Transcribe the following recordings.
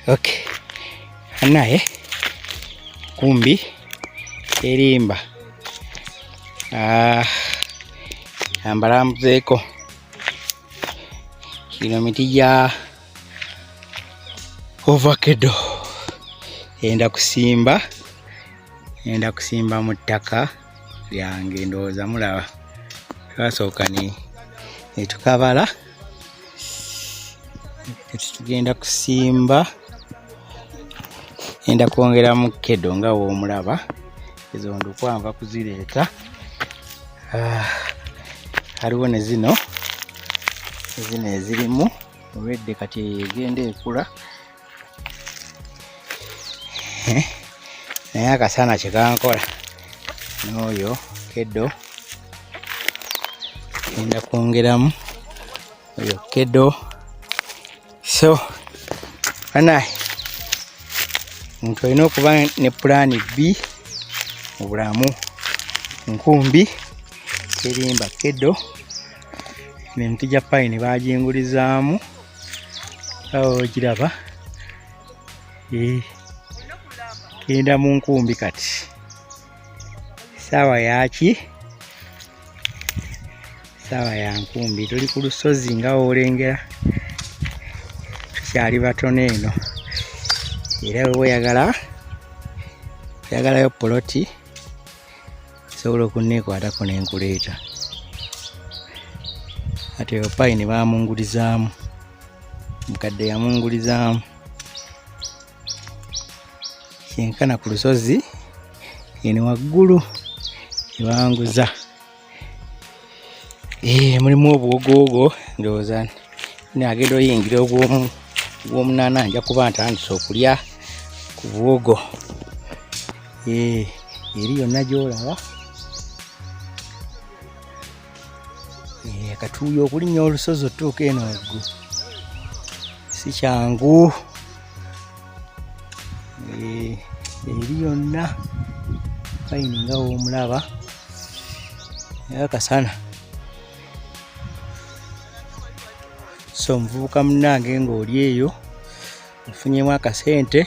Okay. Anaye kumbi erimba. Ambalambuzeeko. Kino miti gya ovakado. Enda kusimba mu ttaka lyange, ndowooza mulaba. Twasooka ne tukabala. Tugenda kusimba. Enda kwongeramu kedo nga woomulaba. Ezo ndukwanva kuzireeta. Haliwo ne zino ezirimu olwedde kati egenda ekula. Naye akasana kyekankola n'oyo kedo. Enda kwongeramu oyo kedo. So anaye omuntu alina okuba ne pulaani B mu bulamu. Nkumbi erimba kedo. Emiti gya payini bagingulizaamu. Awo ogiraba. Genda mu nkumbi kati. Saawa yaki? Saawa ya nkumbi. Tuli ku lusozi nga olengera. Tukyali batono eno. Era weeyagalayo poloti sobola okunneekwatako ne nkuleeta. Ate eyo payini baamungulizaamu. Mukadde yamungulizaamu. Kyenkana ku lusozi eno waggulu ebanguza. Mulimu obuwogoogo ndowooza nagenda oyingira ogw'omunaana nja kuba ntandise okulya ku buwogo. Eri yonna gy'olaba. Akatuuyo okulinnya olusozi otuuka eno waggulu si kyangu. Eri yonna payini nga woomulaba. Akasana. So omuvubuka munnange ng'oli eyo ofunyemu akasente,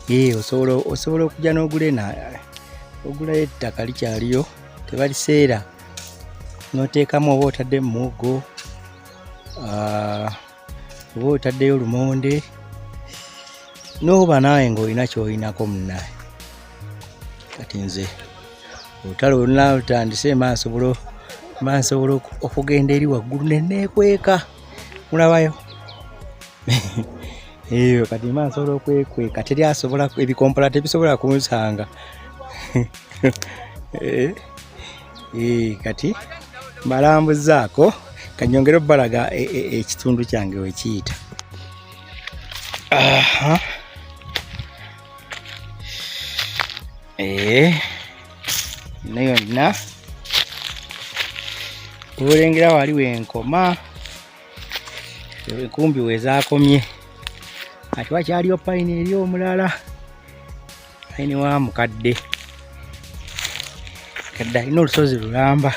osobola okujja n'ogulayo ettaka likyaliyo, tebaliseera. N'oteekamu oba otadde muwogo, oba otaddeyo lumonde, n'oba naawe ng'olina ky'olinako munnaye. Kati nze olutalo oluna lutandise mansobola okugenda eri waggulu neneekweka. Mulabayo? Kati mansobola okwekweka. Teryasobola, ebikompola tebisobola kunsanga. Kati mbalambuzaako kanyongere obbalaga ekitundu kyange wekiyita. Yonna olengera waliwo enkoma. Enkumbi wezaakomye. Ati wakyaliyo payini eri omulala. Payini wa mukadde. Kadde alina olusozi lulamba.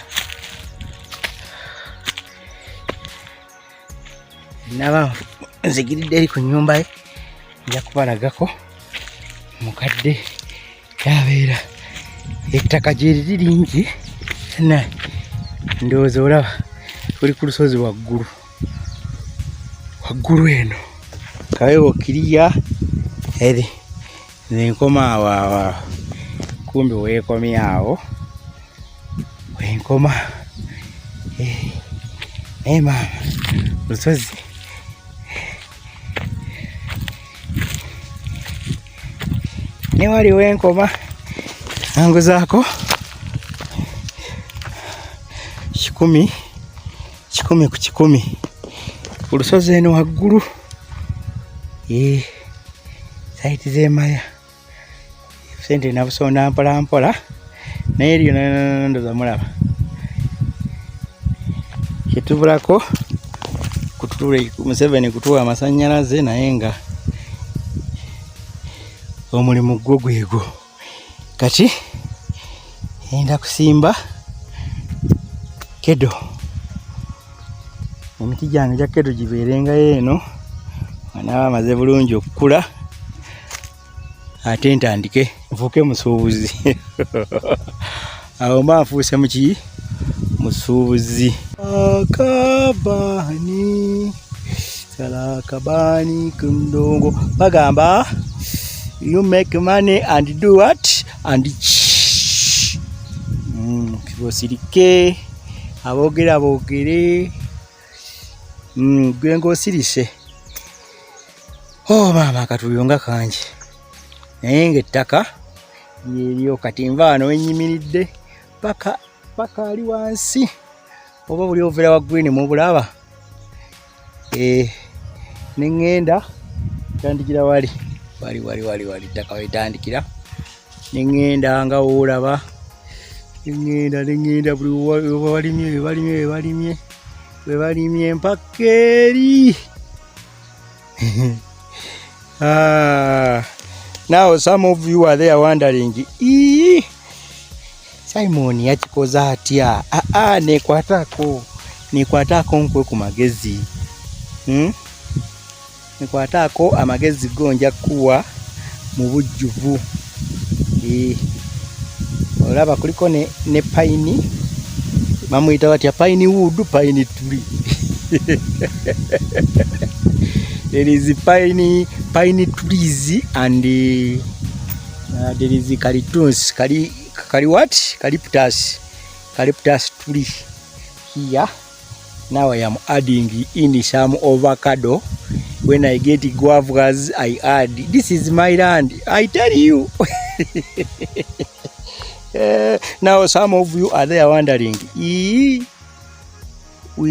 Naba nzigiridde eri ku nnyumba ye. Nja kubalagako mukadde yabeera. Ettaka gye liri lingi. Ndowooza olaba tuli ku lusozi waggulu eno. Kaweewo kiriya eri nenkoma awo. Kumbi weekomye awo wenkoma. Naye maama lusozi ne wali wenkoma anguzaako 10 ku 10 ku lusozi eno waggulu. Saiti z'emaya sente nabusonda mpola mpola. Naye eriyo ndoza mulaba kyetubulako kututule Museveni kutuwa amasannyalaze, naye nga omulimu gwo gwego. Kati enda kusimba kedo. Emiti gyange gya kedo gibeerengayo eno nga anaaba amaze bulungi okukula ate ntandike nfuuke musuubuzi. Awo mba nfuuse muki musuubuzi. Akabani sala akabani kundongo bagamba you make money and do what and kibosirike aboogere gwe ng'osirise. Oh maama akatuyonga kangi naye ng'ettaka lyeryo kati nva wano wenyimiridde paka ali wansi oba buli overa waggulu ne mubulaba. Ne ŋŋenda tandikira wali ttaka wetandikira ne ŋŋenda nga woolaba ne buli we balimye mpaka eri. Now some of you are there wondering, Simon yakikoze atya? Nekwatako nkwe ku magezi. Nekwatako amagezi gonja kuwa mu bujjuvu. Olaba kuliko ne paini bamuyita batya paini wood, paini tree. There is pine trees and there is calitus, calyptus tree here. Now I am adding in some avocado. When I get guavas, I add. This is my land, I tell you. Now some of you are there wondering, we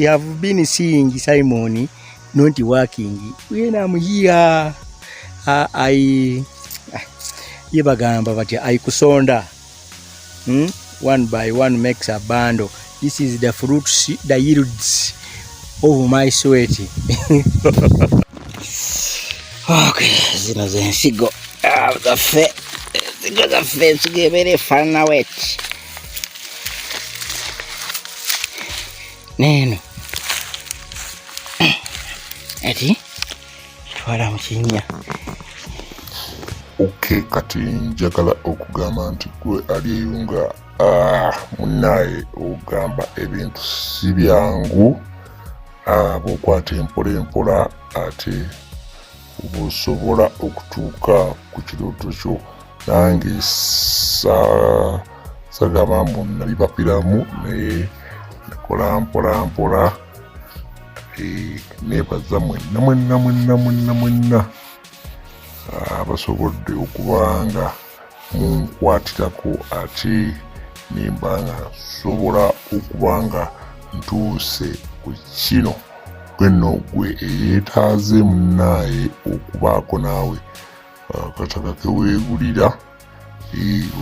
have been seeing Simon not working. When I'm here, bagamba bati aikusonda. One by one makes a bundle. This is the fruits, the yields of my sweat. Okay, zino zensigo zaffe zigebere fana wet. Neno ati twala mukinya. Okay, kati njagala okugamba nti gwe aliyunga munaye ogamba ebintu si byangu, bw'okwata empola ate obusobola okutuuka ku kirooto kyo. Nange sagamba mbu nabibapiramu naye nakola mpola nebaza mwenna abasobodde okubanga munkwatirako ate nembanga sobola okubanga ntuuse ku kino. Gwenno gwe eyeetaaze munaaye okubaako naawe akataka keweegulira,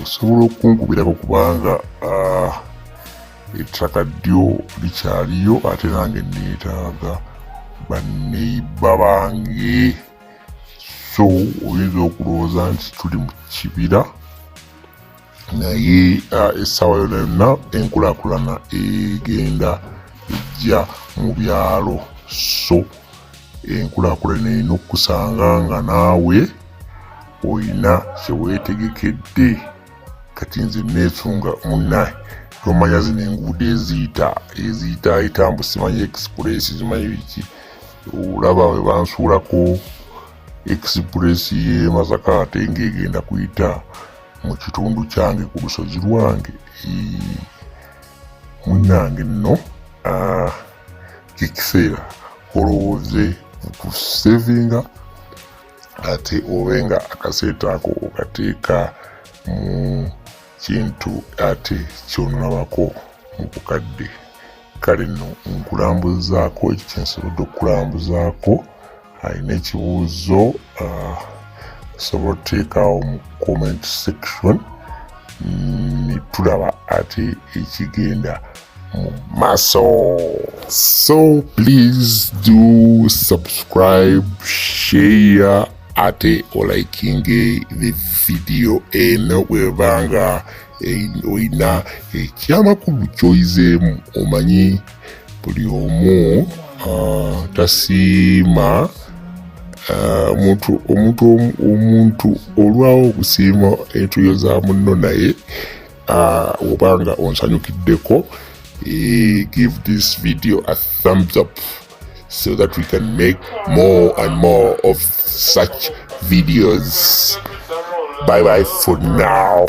osobola okunkubirako kubanga ettaka ddyo likyaliyo ate nange neetaaga baneiba bange. So oyinza okulowooza nti tuli mu kibira naye essaawa yonna enkulaakulana egenda ejja mu byalo. So enkulaakulana erina okusanga nga naawe oyina kyeweetegekedde. Kati nze neesunga munnaye tomanya zino enguudo eziyita mbu simanyi express zimanyi biki. Olaba we bansuulako express ye Masaka ate ng'egenda kuyita mu kitundu kyange ku lusozi lwange. Munnange nno kikiseera olowooze kusevinga ate obenga akaseeta ako okateeka mu kintu ate kyonalabako mu bukadde. Kale nno nkulambuzaako ekyo kyensobodde okukulambuzaako. Alina ekibuuzo osobola otuteekaawo mu comment section netulaba ate ekigenda mu maaso. So please do subscribe, share ate oliking the video eno bwebanga oyina ekyamakulu kyoyizeemu. Omanyi buli omu tasiima omuntu olwawo okusiima entuyo za munno naye obanga onsanyukiddeko, give this video a thumbs up so that we can make more and more of such videos. Bye bye for now.